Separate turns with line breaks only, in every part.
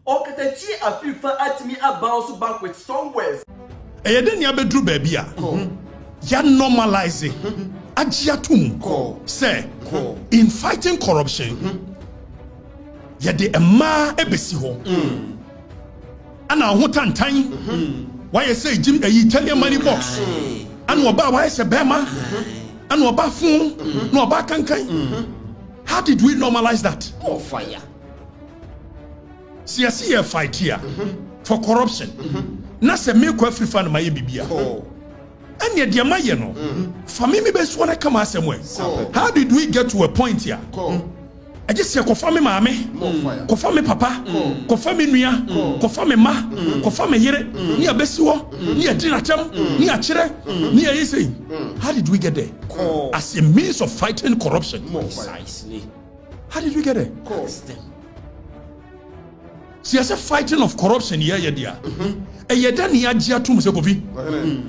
Okatakyire Afrifa at me a bounce back with strong words.
Then you bedru baby ya normalize agiatum say in fighting corruption ya de ema ebesi ho ana ho tantan why you say Jim Italian money box and oba why say bema and oba fun no oba kankan. How did we normalize that?
Oh fire.
See a fight here for corruption. Na se me ko Afrifa na maye bibia. And yet dear maye no. For me be so na come asem. How did we get to a point here? I just say ko fa me maame, ko fa me papa, ko fa me nua, ko fa me ma, ko fa me yere, ni abesi wo, ni adinatam, ni akire, ni ayese. How did we get there? As a means of fighting corruption.
Precisely.
How did we get there? See, as a fighting of corruption here, dear. A yedani ajia tum se kofi.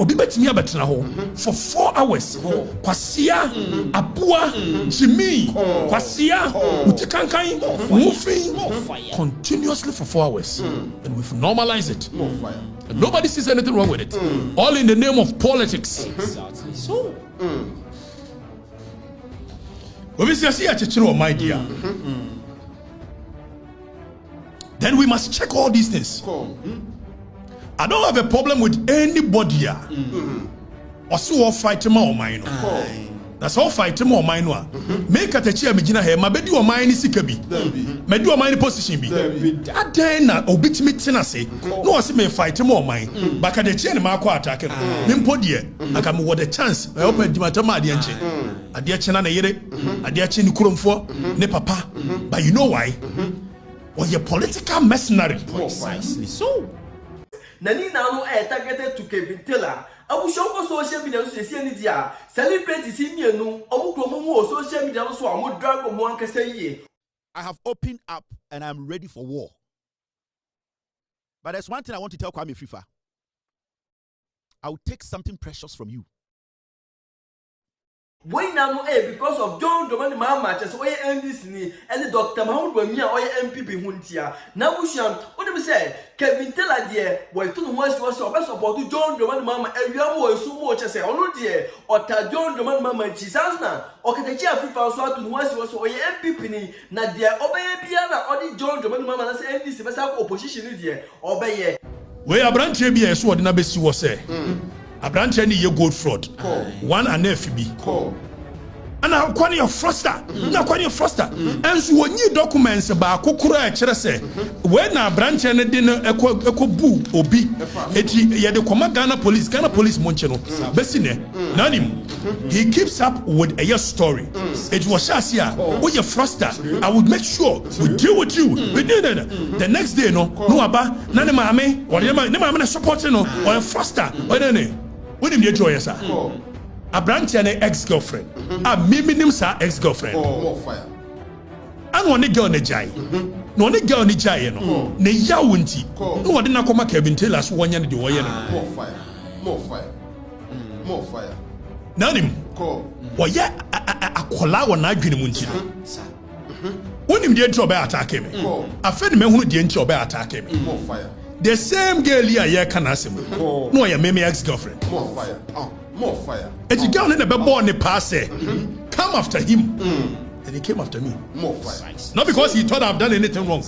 Obi betimi abetena ho for 4 hours. Kwasia, abua, Jimmy, kwasia, utikankai, moving continuously for 4 hours. And we've normalized it. And nobody sees anything wrong with it. All in the name of politics.
Exactly. So.
Obviously, I see my dear. Then we must check all these things. I don't have a problem with anybody. Also, all fighting my mind. That's all fighting my mind. Make a teacher, Megina here, my baby or mine is sick. My do my position be. That then, obit me tenacity. No, I see me fighting more mind. Back at the chain, Marco attack him. Nimpodia, I come with a chance. I open Dimatama, the engine. A dear China, a dear Chin Kurum for, ne papa. But you know why? Or your political mercenary.
Precisely so.
Nani now targeted to Kelvin Taylor. I will show social media to see any dia. Celebrate the senior no. Omukomo social media so I will drag on one say.
I have opened up and I'm ready for war. But there's one thing I want to tell Kwame Afrifa. I will take something precious from you.
Why now because of Dramani Mahama just oye NDC and Dr. Mahama Kelvin oye NPP huntia. Now Bushan, what do we say? Kelvin Taylor dear, why two was support to Dramani Mahama and you are so much as a ono dear or Dramani Mahama Chisasna or Okatakyire Afrifa so to was oye NPP ni na dear obey piana or the Dramani Mahama as NDC but opposition dear obey.
Where a branch be a sword in a besi was say. A branch any year gold fraud. One and FB. And I'm calling your froster. Now calling your froster. And so when you documents about Kokura say when a branch and dinner echo boo obi et the command Ghana police Moncheno. Besine. Nanim. He keeps up with a story. It was Shasia. Oh your froster. I would make sure we deal with you. We did it. The next day no aba nane mame or nema support no or a froster. What do you enjoy, sir? A branch and an ex-girlfriend. A minimum sir ex-girlfriend.
More fire.
And one girl on the jai. No one girl on the jai, no. Ne yawunti. No one didn't come Kelvin Taylor as one year. More
fire. More fire. More fire.
Nanim. Well, yeah, a kola or not green munti. When him the job attack him. I fed me who the job attack him.
More fire.
The same girl here can ask him. No, your maybe ex-girlfriend.
More fire. More fire.
And the girl in the baby on the pass come after him. And he came after me.
More fire.
Not because he thought I've done anything wrong.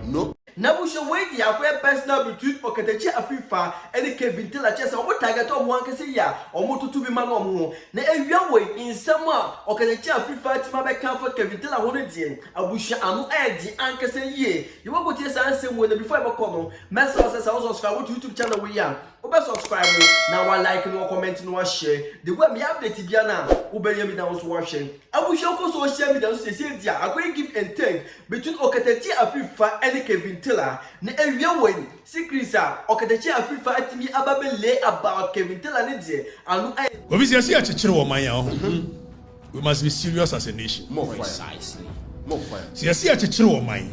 No.
Now we should wait the acquire personal between Okatakyire Afrifa and Kelvin Taylor chess or what target of one can say ya or more to be mamma. Na every way in summer Okatakyire Afrifa to my comfort Kelvin Taylor 100 yen. I wish I'm the anchor say ye. You won't go to answer when before I come. Master says I also subscribe to YouTube channel we are. Oba subscribe now one like no comment no share. The way me update Diana Ubeli me down watching. I wish you social media to say dia I going give and take between Okatakyire Afrifa and Kelvin Taylor. Na area when secrets are Okatakyire Afrifa at me ababele about Kelvin Taylor ne die anu I
obviously achechire wo man we must be serious as a nation.
More fire.
Precisely.
More fire.
See achechire wo man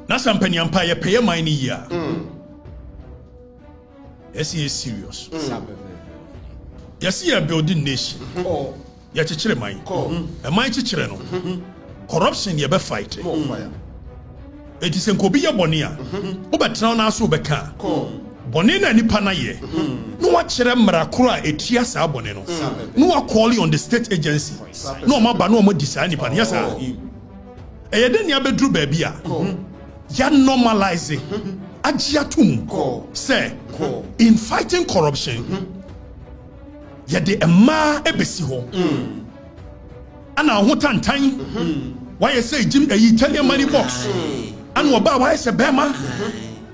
na sampani ampa ye pay man ni ya yes he is serious. Yes he a building nation. Ya chechire man. E man chechire no. corruption ye be fight.
More fire.
It is enkobi ye boni a. Obetra na so beka. Boni na nipa na ye. No wa kire mra koro a etia saa boni no. No wa call on the state agency. No ma ba no mo disa nipa no. Yes sir. Eye den ya bedru ba bia. Ya normalize. Agiatum. Say in fighting corruption. Ya de ema ebesi ho. Ana ho tantan. Why you say Jim Italian money box? And oba why say bema?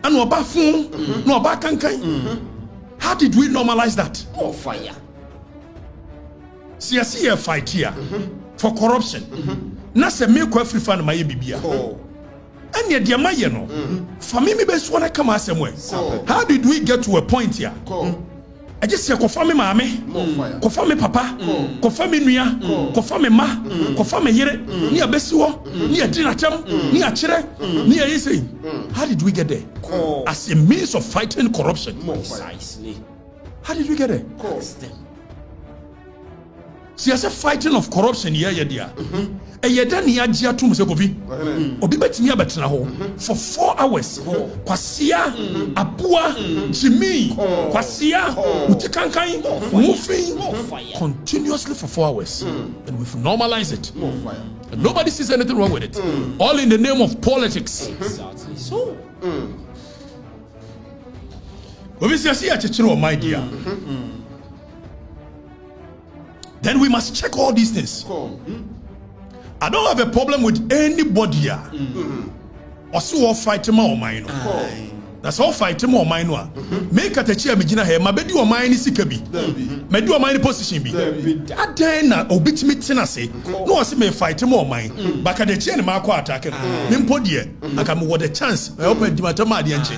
And oba fun? No oba kankan. How did we normalize that?
More fire.
See a fight here for corruption. Na se me ko Afrifa na maye bibia. And ye dia maye no. For me be so na come asem. How did we get to a point here? I just say kofa me maame, kofa me papa, kofa me nua, kofa me ma, kofa me yere, ni abesi wo, ni adina cham, ni akire, ni ayese. How did we get there? As a means of fighting corruption.
Precisely.
How did we get there? See, as a fighting of corruption here, dia. E yeda ni agia tum se kofi. Obi betimi abetena ho for 4 hours. Kwasia, apua, Jimmy, kwasia, utikankan, moving continuously for 4 hours. And we've normalized it. And nobody sees anything wrong with it. All in the name of politics.
Exactly so.
Obviously, my dear. Then we must check all these things. I don't have a problem with anybody. Also, fight or mine. That's all fight or mine. Make a chair, Megina here, my bedi or mine is sikabi. May do a mine position be. That then, obit me tenacity. No, I see me fight more mine. Back at the chair, Marco attacking. Nimpodia, I come with a chance. I open the Matama Dianche.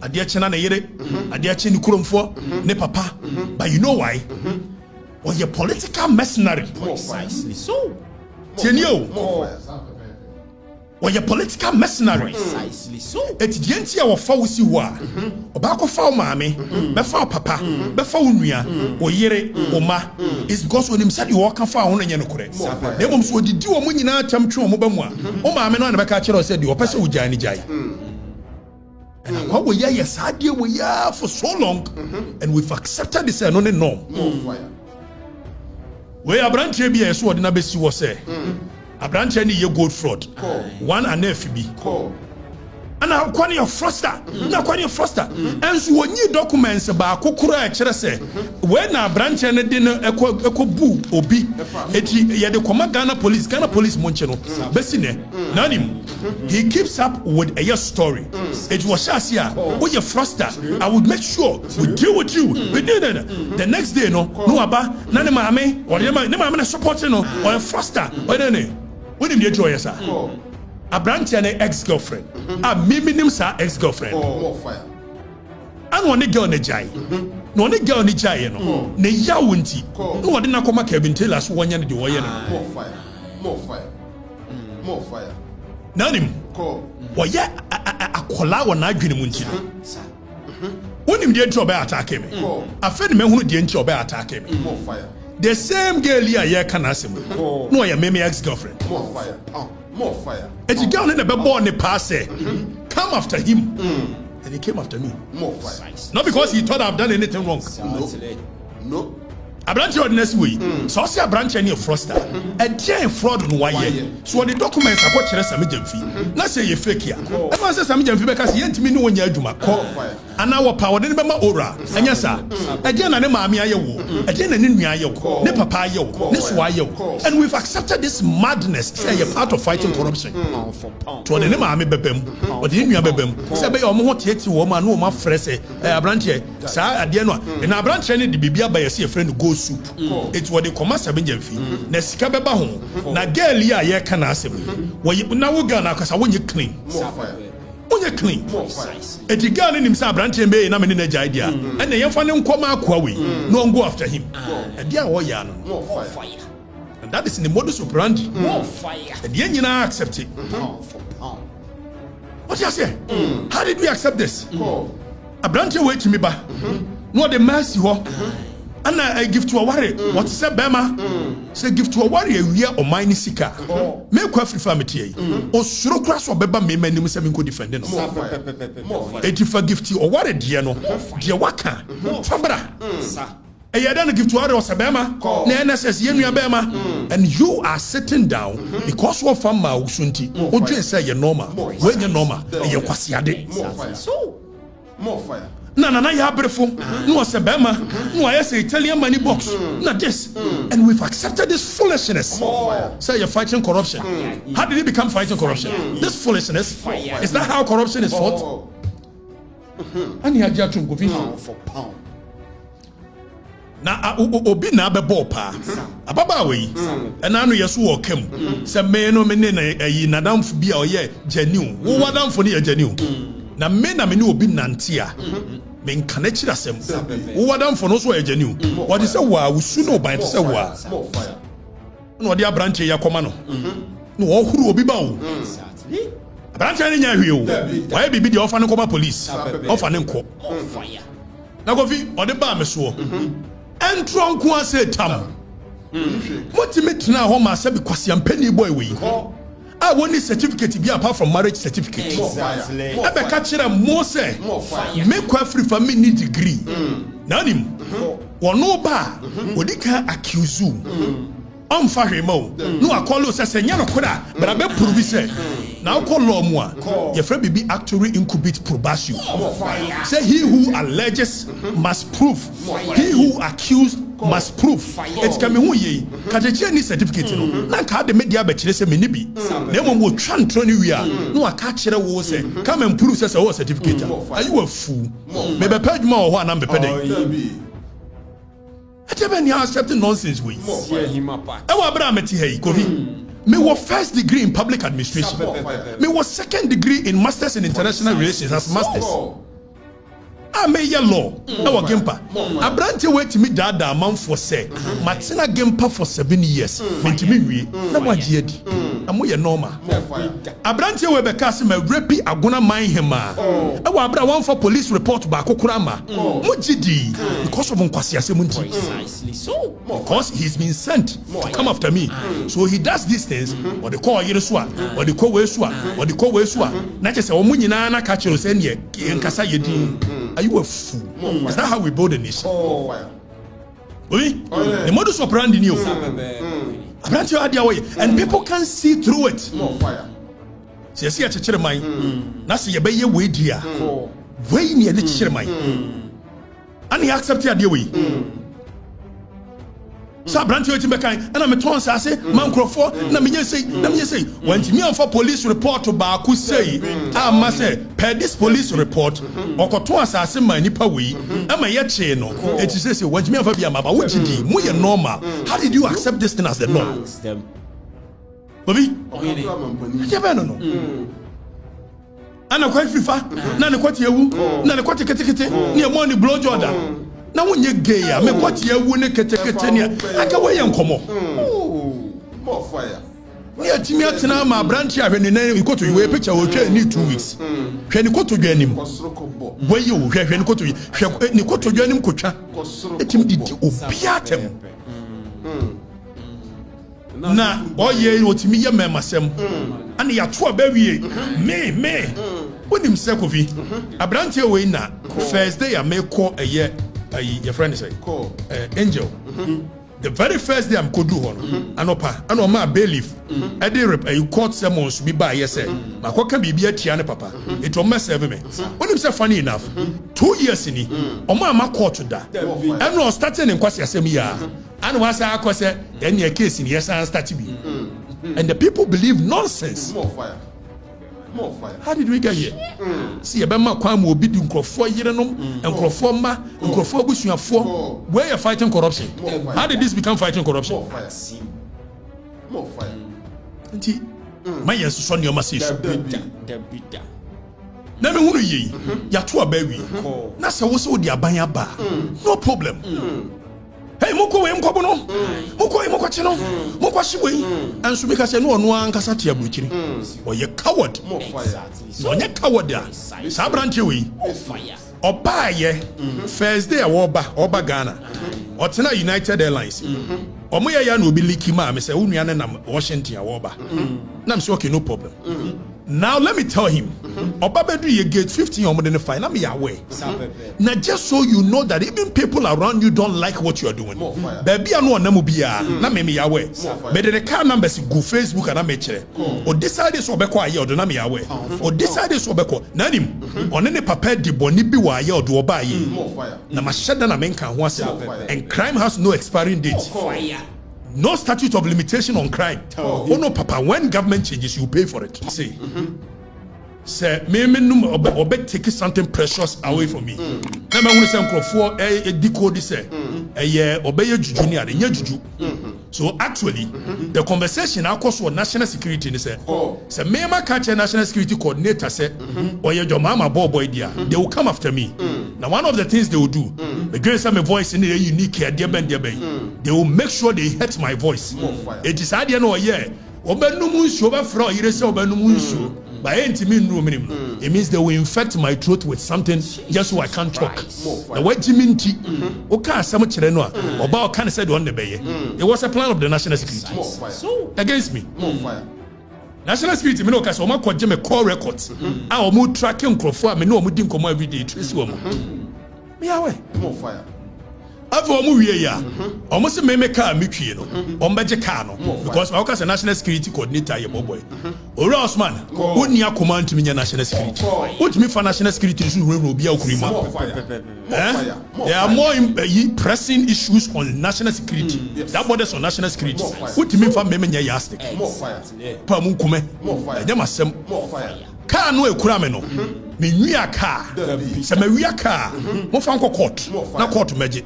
A dear Chana Yere, a dear Chin Kurum for, ne papa. But you know why? Or your political mercenary.
Precisely so.
Tienio. Or your political mercenary.
Precisely so.
It's the entire of Fawsi wa. Obako Faw Mami, Befa Papa, Befa Unia, or Yere, or Ma. It's because when him said you walk far on and correct. They won't so did you a munina tam true mobamwa. Oh, Mamma, and Bacatcher said you are person with Jani Jai. And what we yes, how dear we are for so long, and we've accepted this and only norm. We are branch ABS what na besi was say. A branch any ye gold fraud. One and FB. And now kwani your froster. Na kwani your froster. And so when you documents ba kokura e kire say when na branch any din eko bu obi. Eti ye de koma Ghana police monche no. Besi ne. Nanim. He keeps up with a story. It was Shasia. Oh your froster. I would make sure we deal with you. We did it. The next day no aba na ne maame or ne maame na support no or a froster. Or ne. When him dey joy sir. A branch and ex-girlfriend. A minim sa ex-girlfriend.
More fire.
And one girl ne jai. No one girl ne jai no. Ne ya wunti. No one na koma Kelvin Taylor so one yan de wo ye no.
More fire. More fire. More fire.
Nanim. Wo ye akola wo na adwene mu nti no. Wonim de nti oba attack me. Afedi me hunu de nti oba attack me.
More fire.
The same girl here ye kana asem. No ye me ex-girlfriend.
More fire. More fire.
And the girl in the born the pass come after him. And he came after me.
More fire.
Not because he thought I've done anything wrong.
No.
A branch of next week. So I see a branch any froster. A giant fraud on why. So the documents are what you're some fee. Not say you fake here. I must say some fee because you ain't me no one you're doing. And our power didn't remember Ora. And yes, sir. Again, and mammy, again, and in me, ne papa, this why and we've accepted this madness. Say you're part of fighting corruption. To an enemy bebem, or the India bebem. Say, be or more yet, woman, no more fresh. A branch here, sir, at the end, and a branch any the Bibia by a friend to go soup. It's what they commerce a binge fee. Nescababa home. Na girl, yeah, can ask him. Well, you now go now because I want you clean.
More fire.
When you clean.
More fire.
A girl in himself, branch and bay, and I'm in the idea. And the young fan come out, no go after him. And dear Wayan.
More fire.
And that is in the modus operandi.
More fire.
And the engine accept it.
Pound for pound.
What you say? How did we accept this? A branch away to me, ba. No, the mercy. ana I give to a worry what say bema say give to a worry we are o mine sika me kwa Afrifa metie o suro kra so beba me manim se me ko defend no e ti gift o worry de no de waka fabra e ya dan give to worry o se bema na NSS ye nua bema and you are sitting down because of fam ma usunti o dwe say ye normal we ye normal ye kwasiade
More fire.
Na ya brefo no was a bema no I say Italian money box na this and we've accepted this foolishness. Say you're fighting corruption. How did it become fighting corruption? This foolishness. Is that how corruption is fought? And you had to go
for pound.
Na obi na be ball pa ababa we and anu yeso wo kam say me no me na yi nadamfo bia oye genuine wo wadamfo ne genuine na me na me ne obi nante a me nkana kira sem wo wadamfo no so genuine what is say wa wusu no ban say wa no odi abranche ya koma no no wo huru obi ba wo abranche ne nya hwe o why bibi de ofa ne koma police ofa ne nko na kofi odi ba me so entron ko ase tam motimate na ho ma se bi kwasiampani boy we I want this certificate be apart from marriage certificate. Ebe ka kire mo se make Afrifa me need degree. Nanim wono ba odika accuse you. Amfa hwemo no akolo se senya no koda bra be prove se na akolo mu a ye fra bibi actually incubate probation. Say he who alleges must prove, he who accused must prove. It can be who ye kajeje ni certificate no na ka de media be kire se me ni bi na mo wo twa ntro ni wi a no aka kire wo se come and prove say wo certificate. Are you a fool? Me be page ma ho na me pe den. When you accepting nonsense way. I was Bramati hey, Kofi. Me was first degree in public administration. Me was second degree in masters in international relations as masters. I made your law. I was Gempa. I branch away to me that man for say. Martina Gempa for 7 years. When to me we. No one did. I'm we normal. I branch away because me repi agona mind him. I was bra one for police report back Okurama. Mujidi because of Precisely
so.
Because he's been sent to come after me. So he does these things. What they call Yereswa. What they call Weswa. What they call Weswa. Not just a woman na catch you saying ye nkasa yedi. Are you a fool? Is that how we build a nation? The modus operandi new. And people can see through it. See, I see a teacher mine. That's your baby way, dear. Way near the teacher mine. And he accepted the way. So branch you and I'm a ton say man crofo na me say when me for police report to Baku say I must say per this police report okoto asase man nipa we am ye che no it say when me for be am ba wo gidi mu ye normal. How did you accept this thing as the law? Bobby no ana kwa Afrifa na ne kwati ewu na ne kwati ketekete ne money blow Jordan. Na wonye gay ya me kwati ewu ne ketekete ne aka we ye nkomo
More fire.
ni atimi atena ma branch ahwe ne nan ikoto we picture wo twa ni 2 weeks hwe ni koto dwanim we ye wo hwe ni koto hwe ni koto dwanim kotwa etim didi obiatem na oye otimi ye memasem ana ya to abawie me wonim se kofi abrantie we na first day ya me call eye your friend say Angel. The very first day I'm could do one anopa ano ma bailiff e dey rep you court summons be by yes ma ko ka bibia tia ne papa it will mess me when him say funny enough 2 years ni o ma court da and no starting in kwase asem ya and was akose then your case in yes and start be and the people believe nonsense.
More fire.
How did we get here? See, a bema kwam will be doing crofo yerenom and crofoma and crofo busuafo. Where you're fighting corruption? How did this become fighting corruption?
More fire.
Auntie, my yes son your message. Na me hunu yi ya to abawi. Na se wo so di abanya ba. No problem. Hey, moko we mkobo no. Moko we moko che no. Moko hye and so because no ono ankasa te abuchiri. Oye coward.
More fire.
No nye coward ya. Sa branche we. Obaye first day oba Ghana. Otena United Airlines. Omoya ya no be leaky ma me say unuane na Washington awoba. Na me say okay no problem. Now let me tell him, Obabedu ye gate 15 or more than 5. Let me aware. Now just so you know that even people around you don't like what you are doing. Baby, I know namubia. Na me aware. But the car numbers go Facebook and I make sure. Or decide this obeko aye or na me aware. Or decide this obeko. Nanim on any paper de bonibi wa aye or do oba aye. Na mashada na menka wase. And crime has no expiring date. No statute of limitation on crime. Oh no, Papa. When government changes, you pay for it. See, say, me obe take something precious away from me. Now, I want to say, for a decode say, obey juju ni ade juju. So actually, the conversation across for national security ni say, me ma catch national security coordinator say, oye your mama boy dia, they will come after me. Now one of the things they will do, the girls have my voice in the unique here, they will make sure they hurt my voice. It is idea no yeah. It means they will infect my throat with something just so I can't talk. The way Jiminti, about can said one day. It was a plan of the national security against me. National security, me no case. Oma kwa jeme call records. Our mood tracking crofo. Me no mood dim komo every day. Tracy woman. Me awe.
More fire.
After omu wiye ya, almost me car me kwi no, ombeje car no, because I was a national security coordinator here, boy. Ora Osman, who ni command to me national security? What me for national security issue will be a crime? There are more pressing issues on national security. That borders on national security. What me for me yastic? Pamu kume. Yamasem. Car no ekurame no. Me nua car. Se me wia car. Mo fa nko court. Na court meje.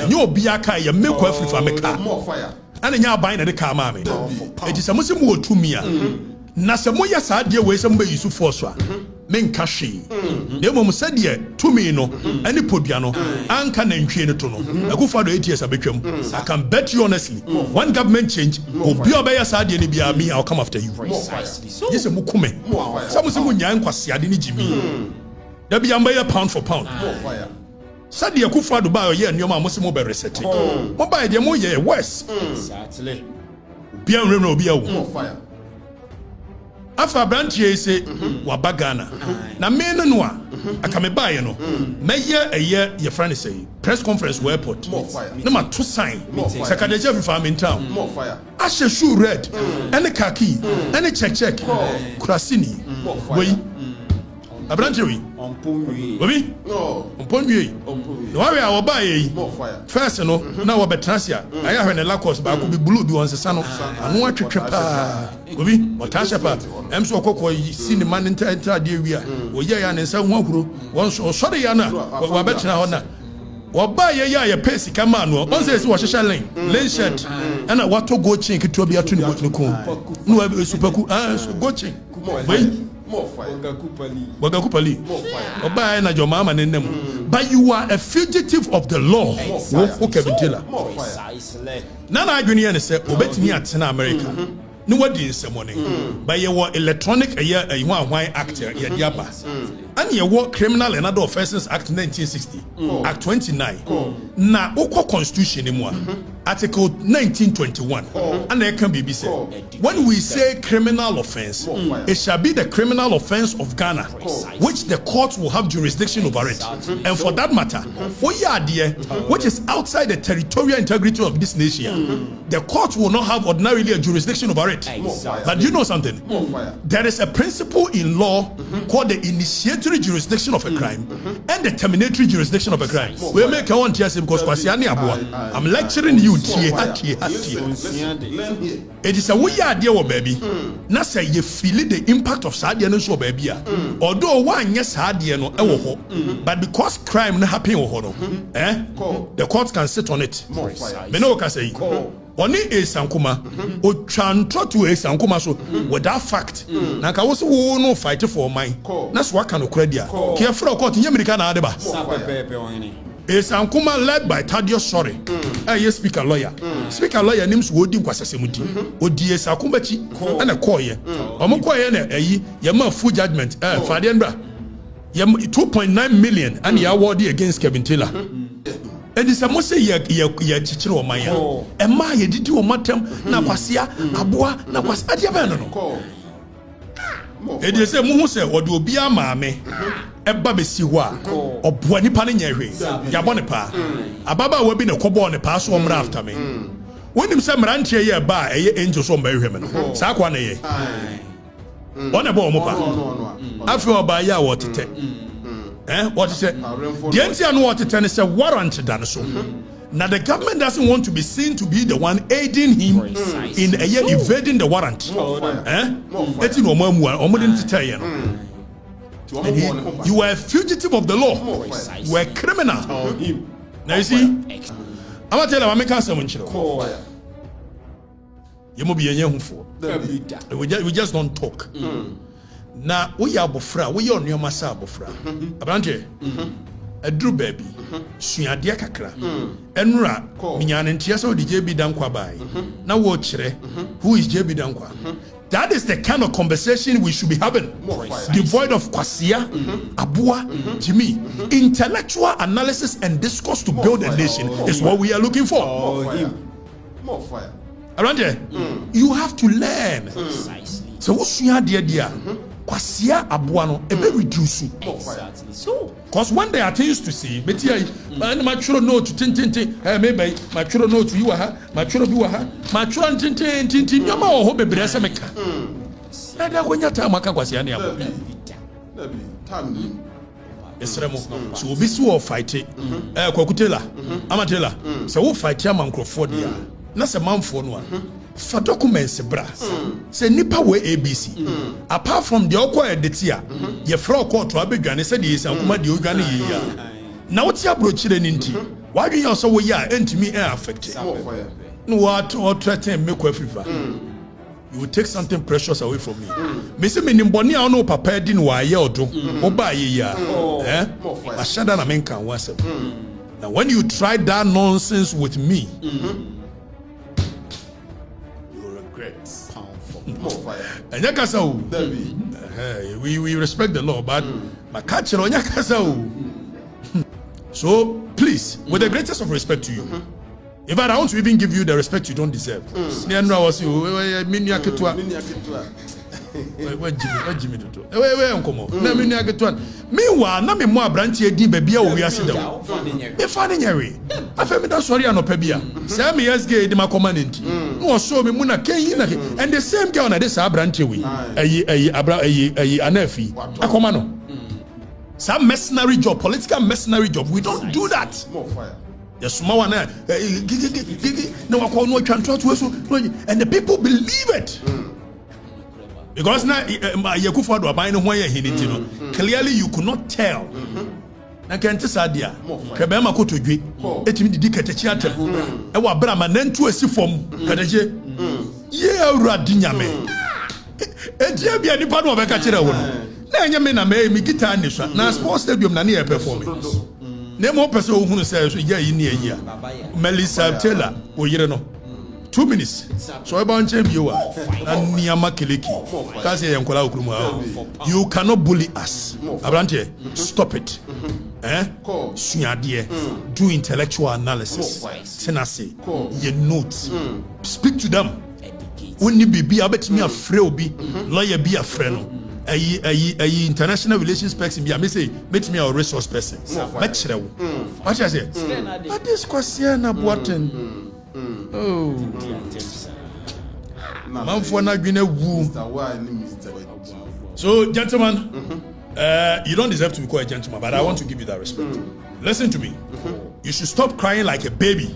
Nyo obi aka ya me kwa Afrifa me car. Ana nya aban na de car ma me. Eti se mo se mo otumi a. Na se mo ya sa de we se mo be yusu force a. Me nka hwe. Na mo se de tumi no ani podua no anka na ntwe ne to no. Akufa do ATS abetwam. I can bet you honestly, one government change, obi obeya sa de ne bia me I'll come after you. Yes mo kume. Some se mo nya nkwase ade ne jimi. Da bia mba pound for pound. Sadi Akufa do ba ye nneoma mo se mo be reset. Mo ba de mo ye worse. Exactly. Bia nre no bia wo. After branch say wabagana. Na me no a akame bae no. Meye eye ye friend say press conference we airport. Na ma to sign. Secretary Afrifa in town. Ashe shoe red. Any khaki. Any check. Kurasini. Wey. Abranchewi. Obi? No. Omponwi. No we are obaye. First no, na we betrasia. Aya hwe ne Lacos ba ko bi blue bi won sesa no. Anu atwetwe pa. Obi, otasha pa. Emso okoko cinema nta de wi a. Oye ya ne nsa hu ahuro. Won so sori ya na. Wa betra ho na. Obaye ya ye pesi kama no. Won say wo hwehwe lane shirt. Ana wato go chin keto bi ato ne botno ko. No we superku. Go chin. Wait.
More fire.
Wagakupali. Oba na your mama nenem. But you are a fugitive of the law. Kelvin Taylor. Nana adwene ne say obetimi atena America. No what in some money. But you were electronic one act ye diaba. And you were Criminal and Other Offences Act 1960. Act 29. Na oko constitution in Article 1921. And there can be said. When we say criminal offense, it shall be the criminal offense of Ghana, which the courts will have jurisdiction over it. And for that matter, which is outside the territorial integrity of this nation, the courts will not have ordinarily a jurisdiction over it. But you know something? There is a principle in law called the initiatory jurisdiction of a crime and the terminatory jurisdiction of a crime. We make our own TSM because I'm lecturing you. It is a way idea, baby. Na say you feel the impact of sadia no show baby. Although one yes sadia no but because crime no happen the courts can sit on it. Me no can say Oni Sankuma, o chanto to Sankuma so with that fact. Nanka was no fight for mine. That's what kind of credit. Careful court in America adeba. Sankuma led by Thaddeus Sorry. Yes, speaker lawyer. Speaker lawyer names Wodim Kwasasemuti. Odi Sakumbachi and a koye. Omokoye ne yama full judgment. Fadienbra. 2.9 million and you awarded against Kelvin Taylor. And it's a most say ye chichiro maya. Emma ye didi o matem na kwasia aboa na kwasia adia ba no. E dey say mu hu say ode obi ama me eba besi ho a oboa nipa ne nya hwe. Ya bo ne pa. Ababa wa bi ne kobo ne pa so omra after me. When him say mrantie ye ba eye angel so mba hwe me no. Sa kwa na ye. One ebo mo pa. Afi oba ya wo tete. What is it? The NC and what it is a warrant done so. Now the government doesn't want to be seen to be the one aiding him in evading the warrant. You are a fugitive of the law. You are a criminal. Now you see, I'm gonna tell you, I'm making someone chill. You must be a young fool. We just don't talk. Na we ya bofra we ya onyo masa bofra abrante adru baby suade kakra enura minyane ntia so DJ bi dankwa bai na wo kire who is JB dankwa. That is the kind of conversation we should be having, devoid of kwasia abua Jimmy. Intellectual analysis and discourse to build a nation is what we are looking for.
More fire.
Abrante you have to learn so what suade dia kwasia aboa no ebe reduce.
Exactly so.
Because when they are things to see, betia and mature note tintinti maybe mature note you ha mature bi wa ha mature tintinti nyama wo ho bebre ase meka. Na da kwanya ta maka kwasia ne abo.
Time
Esremo so obi si wo fight kwakutela amatela so wo fight amankrofo dia na se manfo no a for documents bra say nipa we ABC apart from the okwa editia ye fra court to abedwane say the is ankuma de odwane ye ya na what ya brochire ni nti wadwe ya so wo ya entimi affect no what threaten make Afrifa. You will take something precious away from me. Me say me nimboni a no papa di no wa ye odo oba ye ya ashada na menka wasem. Now when you try that nonsense with me, and we respect the law, but my culture on so please, with the greatest of respect to you, if I want to even give you the respect you don't deserve. Jimmy to meanwhile, na me mo abrantie din babia wo wiase dem. E fa ne nyare. Afemi da sorry anopabia. Say me SG de ma command no so me mu na ken na and the same girl na this abrantie we. Ayi anafi. Akoma no. Some mercenary job, political mercenary job. We don't do that.
more fire.
The small one and the people believe it. Because now clearly you could not tell. Na kente sadia kebema kotodwe etimi didi ketechi atem e wa brama nantu asi fom kadeje ye awurade nyame edia bia nipa no obeka kire wo no na enya me na me guitar ni so na sports stadium na ne perform na mo pese ohunu say so ya yi ne ayi Melissa Taylor oyire no 2 minutes so eba nche biwa na niama keleki kasi yenkola okurumu you cannot bully us abrante stop it suade do intellectual analysis tenase ye notes speak to them when you be abetimi afre obi lawyer be afre no ayi international relations person be me say betimi a resource person be kire wo what I say that this question na boaten oh man for na gwina wu. So gentlemen, you don't deserve to be called a gentleman, but I want to give you that respect. Listen to me. You should stop crying like a baby.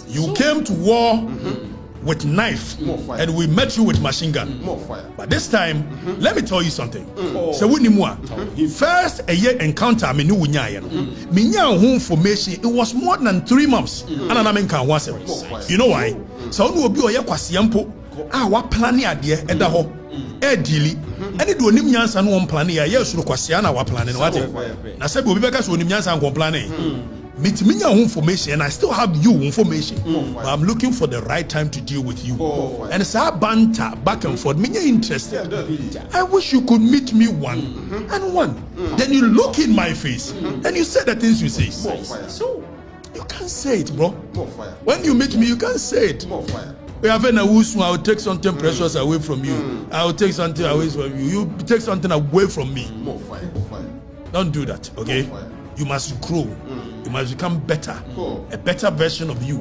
You came to war with knife and we met you with machine gun. But this time, let me tell you something. So first a year encounter me knew information. It was more than 3 months. You know why? So no be oye kwasiampo wa plan ade eda ho e dili ene do onim nyansa no plan ya yesu kwasia na wa plan no wate na se be obi beka so onim nyansa nko plan meet me your information and I still have you information. But I'm looking for the right time to deal with you. And it's our banter back and forth. Me interested. I wish you could meet me one and one. Then you look in my face and you say the things you say.
So
you can't say it, bro.
more fire.
When you meet me, you can't say it.
More fire.
We have a wusu, I'll take something precious away from you. I'll take something away from you. You take something away from me.
More fire. More fire.
Don't do that, okay? You must grow. You must become better. A better version of you.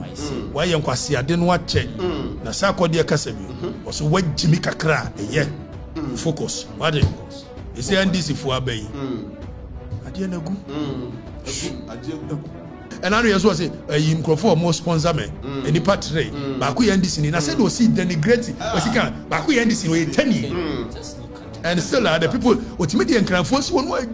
Why you kwasi didn't watch it. Na sa kwadi akasabi. Also what Jimmy kakra yeah. Focus. What is NDC for abai? Adianagu. And I was say you for more sponsor me any part today. Baku NDC ni na said we see denigrate. We see can Baku NDC we 10 years. And still the people ultimately and force one way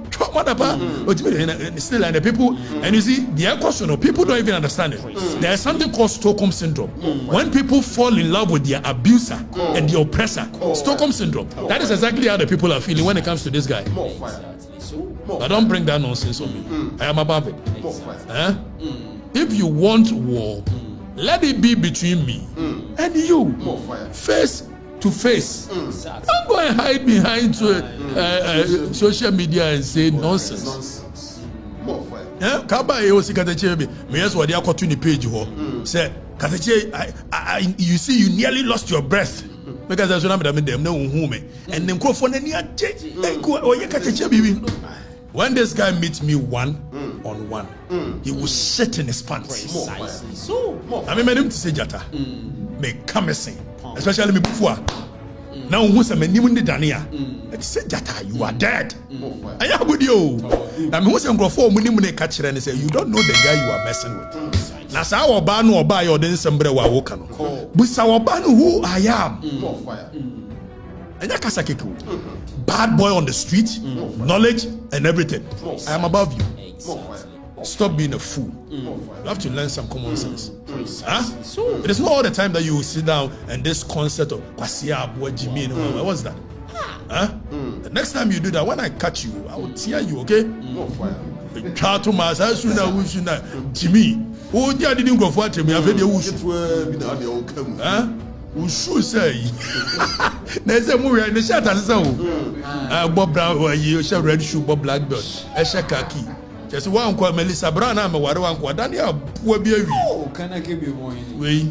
ultimately still the people and you see the question people don't even understand it. There's something called Stockholm syndrome. When people fall in love with their abuser and the oppressor, Stockholm syndrome. That is exactly how the people are feeling when it comes to this guy. But don't bring that nonsense on me. I am above it. If you want war, let it be between me and you. Face to face. Don't go and hide behind social media and say nonsense. Kaba you see Katakyire me yes what they are cutting page ho. Say Katakyire you see you nearly lost your breath. Because there's one of them no home and then microphone any when this guy meets me one-on-one, he will shit in his pants. I mean, him to say Jata, me come sing, especially me before. Now, who's a man in the Dania? It said Jata, you are dead. I am with you. I mean, who's a microphone when you catch it and say, you don't know the guy you are messing with. Now, our ban or buy or then somebody will walk on. But our ban who I am. And that Kasakiku. Bad boy on the street, knowledge and everything. I am above you. Stop being a fool. You have to learn some common sense. It is not all the time that you will sit down and this concept of Kwasia, Jimmy, what's that? The next time you do that, when I catch you, I will tear you, okay? Jimmy, who didn't go for me? I've Ushu say, there's a movie in the shot as so. Bob Brown, you shall red shoe, Bob Blackbird, a shakaki. Just one called Melissa Brown, I'm a one, Daniel, poor baby.
Oh, can I give you more?
We.